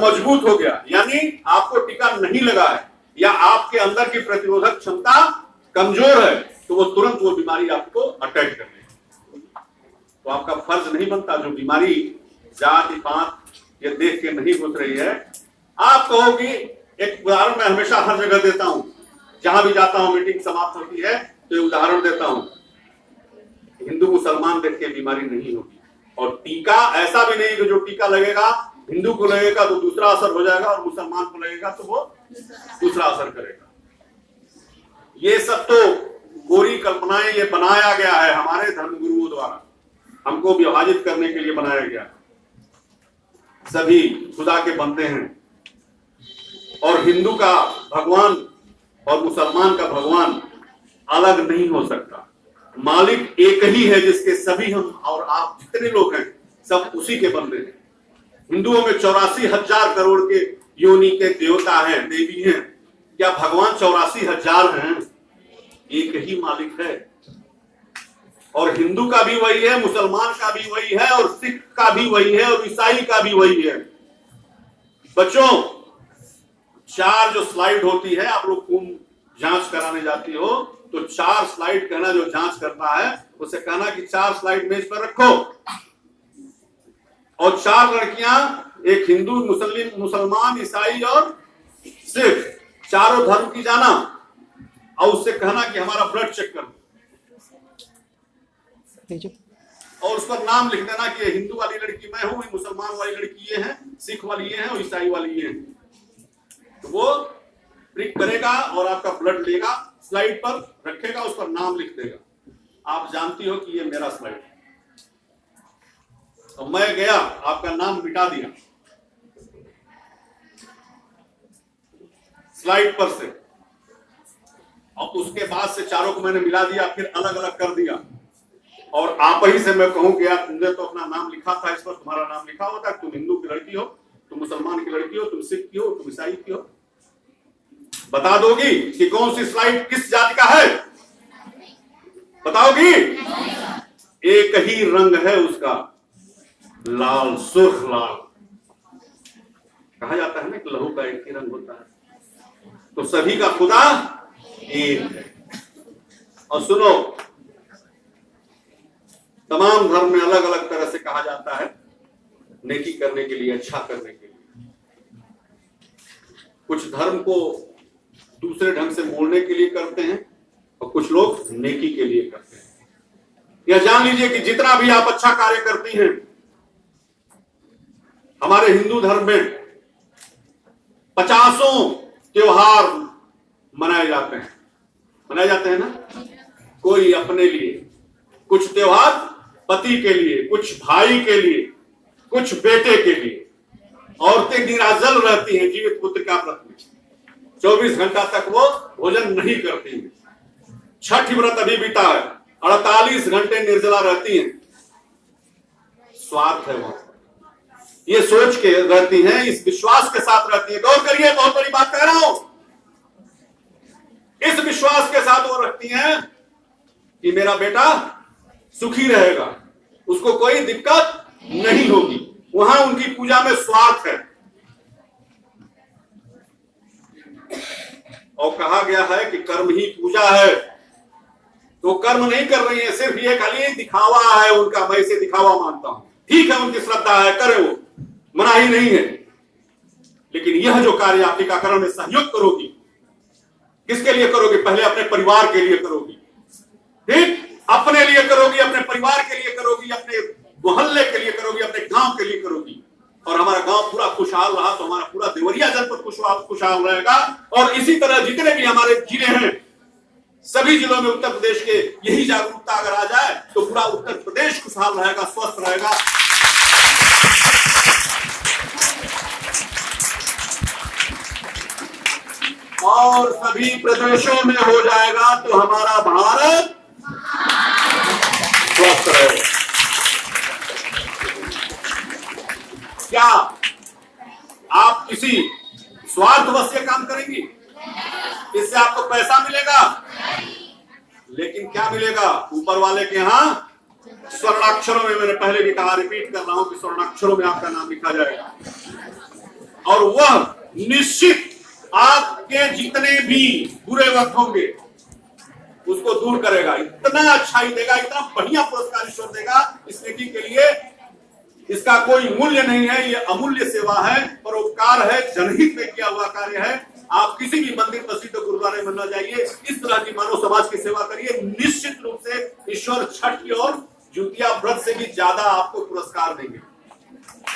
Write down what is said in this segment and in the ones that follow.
मजबूत हो गया, यानी आपको टीका नहीं लगा है या आपके अंदर की प्रतिरोधक क्षमता कमजोर है, तो वो तुरंत वो बीमारी आपको अटैक कर लेगी। तो आपका फर्ज नहीं बनता, जो बीमारी जाति पात ये देख के नहीं घुस रही है, आप कहोगी, एक उदाहरण मैं हमेशा हर जगह देता हूं, जहां भी जाता हूं मीटिंग समाप्त होती है तो ये उदाहरण देता हूं, हिंदू मुसलमान देख के बीमारी नहीं होगी। और टीका ऐसा भी नहीं कि जो टीका लगेगा हिंदू को लगेगा तो दूसरा असर हो जाएगा और मुसलमान को लगेगा तो वो दूसरा असर करेगा। ये सब तो कोरी कल्पनाएं, ये बनाया गया है हमारे धर्मगुरुओं द्वारा, हमको विभाजित करने के लिए बनाया गया। सभी खुदा के बंदे हैं और हिंदू का भगवान और मुसलमान का भगवान अलग नहीं हो सकता। मालिक एक ही है जिसके सभी हम और आप जितने लोग हैं सब उसी के बंदे हैं। हिंदुओं में 84,000 करोड़ के योनि के देवता हैं, देवी हैं। क्या भगवान 84,000 हैं? एक ही मालिक है। और हिंदू का भी वही है, मुसलमान का भी वही है, और सिख का भी वही है, और ईसाई का भी वही है। बच्चों, 4 जो स्लाइड होती है, आप लोग खून जांच कराने जाती हो तो 4 स्लाइड कहना, जो जांच करता है उसे कहना कि 4 स्लाइड मेज पर रखो, और 4 लड़कियां, एक हिंदू, मुसलमान, ईसाई और सिख, चारों धर्म की जाना, और उससे कहना कि हमारा ब्लड चेक कर, और उस पर नाम लिख देना कि हिंदू वाली लड़की मैं हूं, मुसलमान वाली लड़की ये है, सिख वाली ये है और ईसाई वाली ये है। तो वो प्रिक करेगा और आपका ब्लड लेगा, स्लाइड पर रखेगा, उस पर नाम लिख देगा। आप जानती हो कि ये मेरा स्लाइड है। तो मैं गया, आपका नाम मिटा दिया स्लाइड पर से, और उसके बाद से चारों को मैंने मिला दिया, फिर अलग अलग कर दिया, और आप ही से मैं कहूं कि यार तुमने तो अपना नाम लिखा था, इस पर तुम्हारा नाम लिखा हुआ था, तुम हिंदू की लड़की हो, तुम मुसलमान की लड़की हो, तुम सिख की हो, तुम ईसाई की हो। बता दोगी कि कौन सी स्लाइड किस जाति का है? बताओगी? एक ही रंग है उसका, लाल, सुर्ख लाल। कहा जाता है ना कि लहू का एक ही रंग होता है। तो सभी का खुदा एक है। और सुनो, तमाम धर्म में अलग अलग तरह से कहा जाता है नेकी करने के लिए, अच्छा करने के लिए। कुछ धर्म को दूसरे ढंग से मोड़ने के लिए करते हैं और कुछ लोग नेकी के लिए करते हैं। यह जान लीजिए कि जितना भी आप अच्छा कार्य करती हैं, हमारे हिंदू धर्म में 50 त्योहार मनाए जाते हैं ना। कोई अपने लिए, कुछ त्योहार पति के लिए, कुछ भाई के लिए, कुछ बेटे के लिए। औरतें निराजल रहती हैं जीवित पुत्र का व्रत में, 24 घंटा तक वो भोजन नहीं करती हैं। छठ व्रत अभी बीता है, 48 घंटे निर्जला रहती हैं। स्वार्थ है वो, ये सोच के रहती हैं, इस विश्वास के साथ रहती है। गौर करिए, बहुत बड़ी बात कह रहा हूं। इस विश्वास के साथ वो रखती हैं कि मेरा बेटा सुखी रहेगा, उसको कोई दिक्कत नहीं होगी। वहां उनकी पूजा में स्वार्थ है। और कहा गया है कि कर्म ही पूजा है। तो कर्म नहीं कर रही है, सिर्फ ये खाली दिखावा है उनका। मैं इसे दिखावा मानता हूं। ठीक है, उनकी श्रद्धा है, करे वो, मना ही नहीं है। लेकिन यह जो कार्य आप टीकाकरण में सहयोग करोगी, किसके लिए करोगी? पहले अपने परिवार के लिए करोगी, ठीक? अपने लिए करोगी, अपने परिवार के लिए करोगी, अपने मोहल्ले के लिए करोगी, अपने गांव के लिए करोगी। और हमारा गांव पूरा खुशहाल रहा तो हमारा पूरा देवरिया जनपद खुशहाल रहेगा। और इसी तरह जितने भी हमारे जिले हैं, सभी जिलों में उत्तर प्रदेश के यही जागरूकता अगर आ जाए तो पूरा उत्तर प्रदेश खुशहाल रहेगा, स्वस्थ रहेगा। और सभी प्रदेशों में हो जाएगा तो हमारा भारत स्वस्थ रहेगा। क्या आप किसी स्वार्थवश काम करेंगी? इससे आपको पैसा मिलेगा, लेकिन क्या मिलेगा? ऊपर वाले के यहां स्वर्णाक्षरों में, मैंने पहले भी कहा, रिपीट कर रहा हूं कि स्वर्णाक्षरों में आपका नाम लिखा जाएगा। और वह निश्चित आपके जितने भी बुरे वक्त होंगे उसको दूर करेगा। इतना अच्छाई देगा, इतना बढ़िया पुरस्कार ईश्वर देगा इस नेकी के लिए, इसका कोई मूल्य नहीं है। ये अमूल्य सेवा है, परोपकार है, जनहित में किया हुआ कार्य है। आप किसी भी मंदिर, मस्जिद और गुरुद्वारे में न जाइए, इस तरह की मानव समाज की सेवा करिए। निश्चित रूप से ईश्वर छठ की और जुतिया व्रत से भी ज्यादा आपको पुरस्कार देंगे,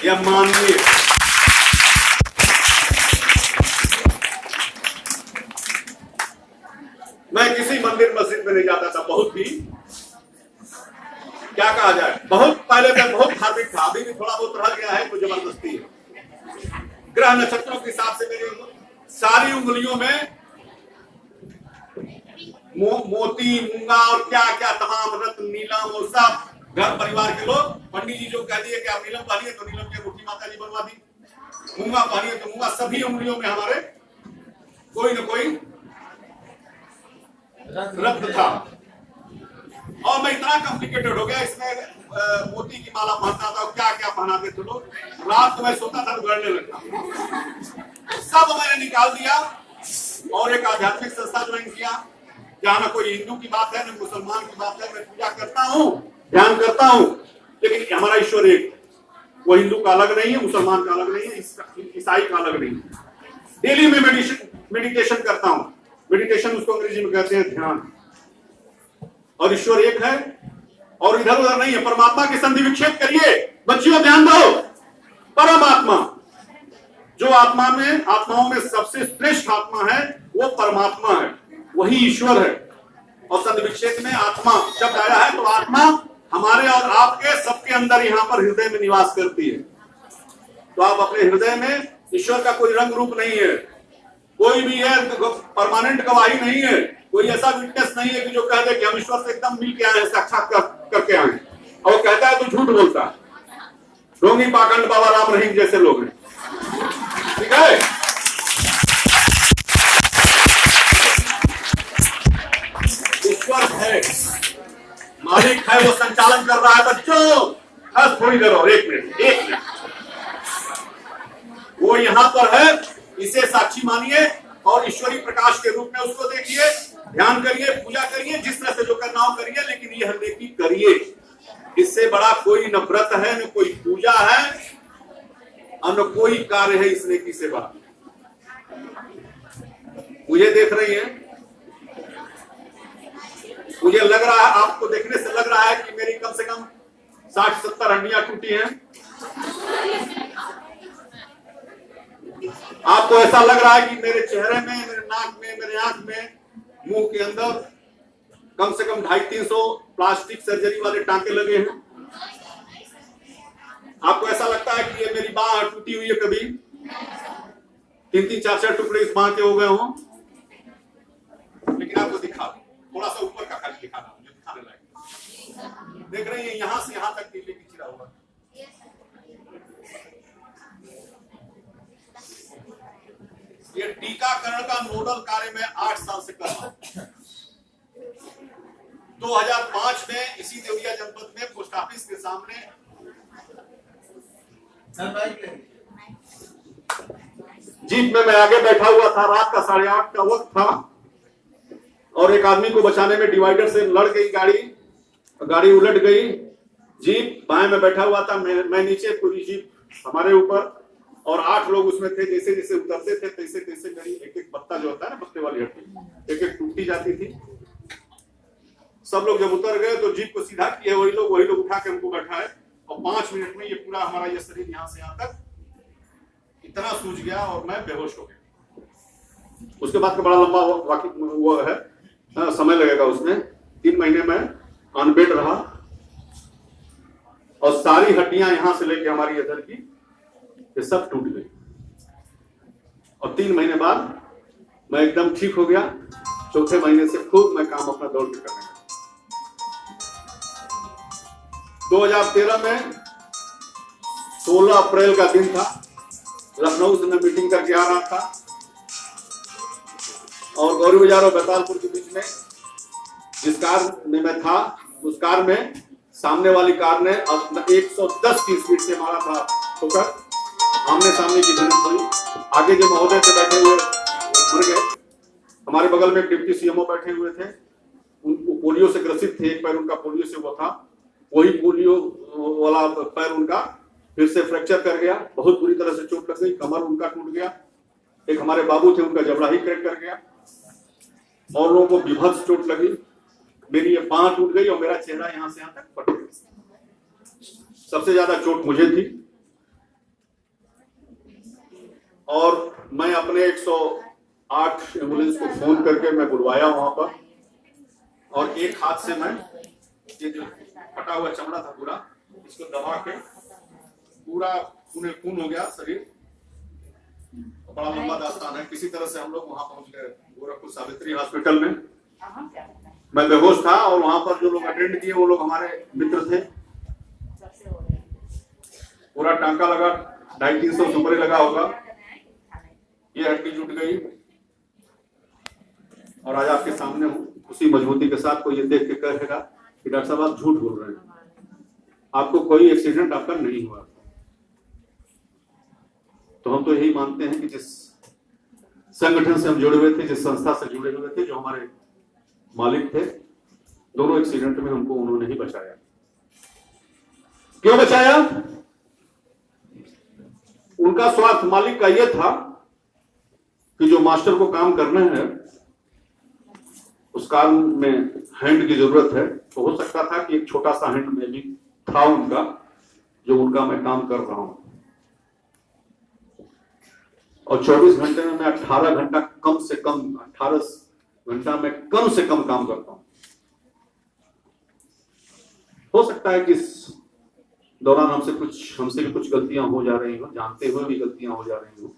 यह मानिए। मैं किसी मंदिर मस्जिद में नहीं जाता था, बहुत ही क्या कहा जाए, बहुत पहले मैं बहुत धार्मिक था, अभी भी थोड़ा बहुत रह गया है, तो जबरदस्ती है। ग्रह नक्षत्रों के हिसाब से मेरी सारी उंगलियों में मोती, मूंगा और क्या क्या तमाम रत्न, नीलम और सब घर परिवार के लोग, पंडित जी जो कह दिए कि आप नीलम पहनिए तो नीलम की रोटी माता जी बनवा दी, मूंगा पहनिए तो मूंगा, सभी उंगलियों में हमारे कोई न कोई रत्न था। और मैं इतना कॉम्प्लिकेटेड हो गया, इसमें मोती की माला पहनता था, क्या क्या पहनाते थे लोग। रात को मैं सोता था तो गड़ने लगता, सब मैंने निकाल दिया और एक आध्यात्मिक संस्था ज्वाइन किया, जहां ना कोई हिंदू की बात है न मुसलमान की बात है। मैं पूजा करता हूँ, ध्यान करता हूँ, लेकिन हमारा ईश्वर एक, वो हिंदू का अलग नहीं है, मुसलमान का अलग नहीं है, ईसाई का अलग नहीं है। डेली में मेडिटेशन करता हूँ। मेडिटेशन उसको अंग्रेजी में कहते हैं ध्यान। और ईश्वर एक है और इधर उधर नहीं है। परमात्मा की संधि विच्छेद करिए बच्चियों, ध्यान दो। परमात्मा जो आत्मा में, आत्माओं में सबसे श्रेष्ठ आत्मा है वो परमात्मा है, वही ईश्वर है। और संधि विच्छेद में आत्मा शब्द आया है, तो आत्मा हमारे और आपके सबके अंदर यहाँ पर हृदय में निवास करती है। तो आप अपने हृदय में, ईश्वर का कोई रंग रूप नहीं है, कोई भी है परमानेंट गवाही नहीं है, कोई ऐसा विटनेस नहीं है कि जो कह दे कि हम ईश्वर से एकदम मिल के आए हैं, साक्षात करके आए हैं। और वो कहता है तो झूठ बोलता है। ढोंगी पाखंड बाबा राम रहीम जैसे लोग हैं, ठीक है। ईश्वर है, मालिक है, वो संचालन कर रहा है। बच्चों बस थोड़ी देर और, एक मिनट, वो यहां पर है, इसे साक्षी मानिए और ईश्वरी प्रकाश के रूप में उसको देखिए, ध्यान करिए, पूजा करिए, जिस तरह से जो करना हो करिए, लेकिन यह नेकी करिए। इससे बड़ा कोई न व्रत है, न कोई पूजा है, और न कोई कार्य है इस नेकी से बड़ा। मुझे देख रही हैं, मुझे लग रहा है, आपको देखने से लग रहा है कि मेरी कम से कम 60-70 हड्डियां टूटी हैं। आपको ऐसा लग रहा है कि मेरे चेहरे में, मेरे नाक में, मेरे आंख में, मुंह के अंदर कम से कम 250-300 प्लास्टिक सर्जरी वाले टांके लगे हैं। आपको ऐसा लगता है कि ये मेरी बांह टूटी हुई है, कभी 3-3, 4-4 टुकड़े इस बांह के हो गए हों, लेकिन आपको दिखा थोड़ा सा ऊपर का खाली दिखा रहा हूं, दिखाने लायक। देख रही है, यहां से यहां तक नीले की चिरा हुआ। ये टीकाकरण का नोडल कार्य मैं 8 साल से कर रहा हूं। 2005 में इसी देवरिया जनपद में पोस्ट ऑफिस के सामने जीप में मैं आगे बैठा हुआ था, रात का 8:30 का वक्त था, और एक आदमी को बचाने में डिवाइडर से लड़ गई गाड़ी उलट गई। जीप बाएं में बैठा हुआ था, मैं नीचे, पूरी जीप हमारे ऊपर, और 8 लोग उसमें थे। जैसे जैसे उतरते थे तैसे तैसे मेरी एक एक पत्ता जो होता है ना, पत्ते वाली हड्डी, एक एक टूटी जाती थी। सब लोग जब उतर गए तो जीप को सीधा किया, वही लोग उठा के हमको बैठाए, और 5 मिनट में ये पूरा हमारा ये शरीर यहाँ से यहाँ तक इतना सूज गया और मैं बेहोश हो गया। उसके बाद का बड़ा लंबा वो है, समय लगेगा उसमें। 3 महीने में अनबेड रहा, और सारी हड्डियां यहां से लेके हमारी इधर की ये सब टूट गई। और 3 महीने बाद मैं एकदम ठीक हो गया। चौथे महीने से खूब मैं काम अपना दौड़ के करने लगा। 2013 में 16 अप्रैल का दिन था, लखनऊ से मैं मीटिंग करके आ रहा था, और गौरी बाजार और बैतालपुर के बीच में जिस कार में मैं था, उस कार में सामने वाली कार ने 110 की स्पीड से मारा था ठोकर, आमने सामने की भिड़ंत हुई। आगे जो महोदय थे बैठे हुए मर गए। हमारे बगल में डिप्टी सीएमओ बैठे हुए थे, उनको पोलियो से ग्रसित थे, एक पैर उनका पोलियो से हुआ था, वही पोलियो वाला पैर उनका फिर से फ्रैक्चर कर गया, बहुत बुरी तरह से चोट लग गई, कमर उनका टूट गया। एक हमारे बाबू थे, उनका जबड़ा ही क्रैक कर गया, और लोगों को विभत्स चोट लगी। मेरी ये बांह टूट गई और मेरा चेहरा यहां से यहां तक फट गया। सबसे ज्यादा चोट मुझे थी, और मैं अपने 108 एम्बुलेंस को फोन करके मैं बुलवाया वहां पर, और एक हाथ से मैं ये जो फटा हुआ चमड़ा था पूरा, इसको दबा के पूरा खून हो गया शरीर। बड़ा लंबा दास्तान है। किसी तरह से हम लोग वहां पहुंच गए गोरखपुर सावित्री हॉस्पिटल में। मैं बेहोश था, और वहां पर जो लोग अटेंड किए वो लोग हमारे मित्र थे। पूरा टांका लगा, 250-300 सुपरी लगा होगा। ये हड्डी जुट गई, और आज आपके सामने हूं उसी मजबूती के साथ। कोई ये देख के कहेगा कि डॉक्टर साहब आप झूठ बोल रहे हैं, आपको कोई एक्सीडेंट आपका नहीं हुआ। तो हम तो यही मानते हैं कि जिस संगठन से हम जुड़े हुए थे, जिस संस्था से जुड़े हुए थे, जो हमारे मालिक थे, दोनों एक्सीडेंट में हमको उन्होंने ही बचाया। क्यों बचाया? उनका स्वार्थ मालिक का यह था कि जो मास्टर को काम करना है उस काम में हैंड की जरूरत है। तो हो सकता था कि एक छोटा सा हैंड में भी था उनका, जो उनका मैं काम कर रहा हूं। और 24 घंटे में मैं 18 घंटा कम से कम 18 घंटा में कम से कम काम करता हूं। हो सकता है कि इस दौरान हमसे भी कुछ गलतियां हो जा रही हो, जानते हुए भी गलतियां हो जा रही हो,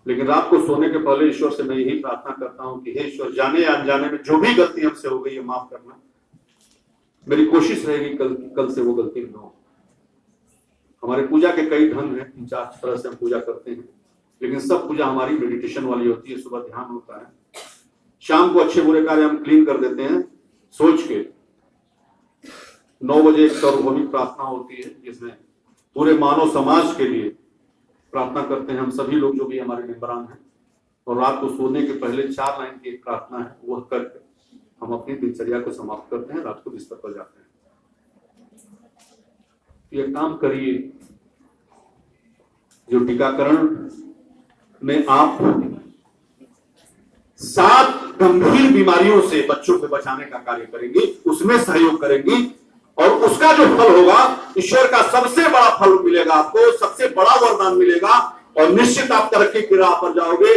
लेकिन रात को सोने के पहले ईश्वर से मैं यही प्रार्थना करता हूं कि हे ईश्वर, जाने या अनजाने में जो भी गलती हमसे हो गई है माफ करना। मेरी कोशिश रहेगी कल से वो गलती न हो। हमारे पूजा के कई ढंग हैं, 3-4 तरह से हम पूजा करते हैं, लेकिन सब पूजा हमारी मेडिटेशन वाली होती है। सुबह ध्यान होता है, शाम को अच्छे बुरे कार्य हम क्लीन कर देते हैं सोच के। 9 बजे एक सर्वभौमिक प्रार्थना होती है, जिसमें पूरे मानव समाज के लिए प्रार्थना करते हैं हम सभी लोग जो भी हमारे मेंबरान हैं। और रात को सोने के पहले 4 लाइन की एक प्रार्थना है, वह करके हम अपनी दिनचर्या को समाप्त करते हैं, रात को बिस्तर पर जाते हैं। ये काम करिए। जो टीकाकरण में आप 7 गंभीर बीमारियों से बच्चों को बचाने का कार्य करेंगे, उसमें सहयोग करेंगी, और उसका जो फल होगा, ईश्वर का सबसे बड़ा फल मिलेगा आपको, सबसे बड़ा वरदान मिलेगा, और निश्चित आप तरक्की की राह पर जाओगे।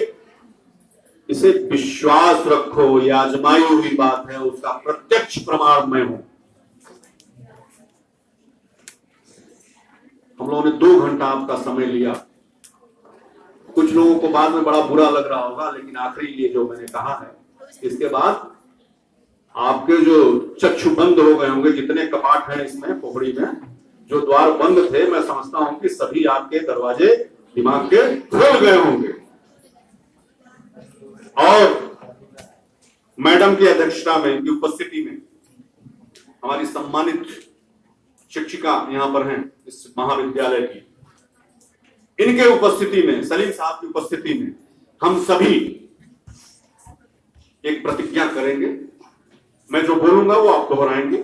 इसे विश्वास रखो, यह आजमाई हुई बात है, उसका प्रत्यक्ष प्रमाण मैं हूं। हम लोगों ने 2 घंटा आपका समय लिया। कुछ लोगों को बाद में बड़ा बुरा लग रहा होगा, लेकिन आखिरी ये जो मैंने कहा है, इसके बाद आपके जो चक्षु बंद हो गए होंगे, जितने कपाट हैं इसमें पोखड़ी में, जो द्वार बंद थे, मैं समझता हूं कि सभी आपके दरवाजे दिमाग के खुल गए होंगे। और मैडम की अध्यक्षता में, इनकी उपस्थिति में, हमारी सम्मानित शिक्षिका यहां पर हैं इस महाविद्यालय की, इनके उपस्थिति में, सलीम साहब की उपस्थिति में, हम सभी एक प्रतिज्ञा करेंगे। मैं जो बोलूंगा वो आप दोहराएंगे,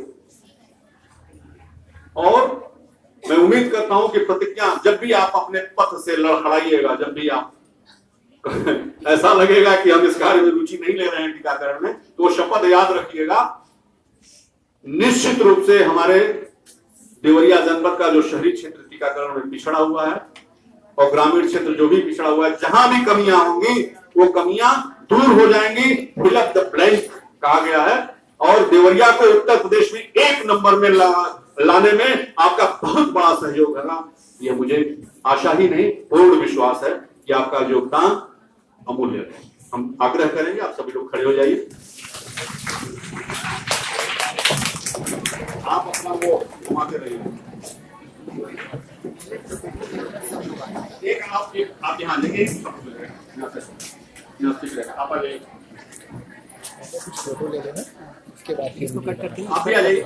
और मैं उम्मीद करता हूं कि प्रतिज्ञा जब भी आप अपने पथ से लड़खड़ाइएगा, जब भी आप ऐसा लगेगा कि हम इस कार्य में रुचि नहीं ले रहे हैं टीकाकरण में, तो शपथ याद रखिएगा। निश्चित रूप से हमारे देवरिया जनपद का जो शहरी क्षेत्र टीकाकरण में पिछड़ा हुआ है, और ग्रामीण क्षेत्र जो भी पिछड़ा हुआ है, जहां भी कमियां होंगी वो कमियां दूर हो जाएंगी। फिल अप द ब्लैंक कहा गया है, और देवरिया को उत्तर प्रदेश में 1 नंबर में लाने में आपका बहुत बड़ा सहयोग है। यह मुझे आशा ही नहीं, पूर्ण विश्वास है कि आपका योगदान अमूल्य है। हम आग्रह करेंगे, आप सभी लोग खड़े हो जाइए। आप अपना वो घुमाते रहिए। आप यहाँ लेंगे, आप आ जाइए, फोटो ले लेना, उसके बाद आप भी आ जाइए।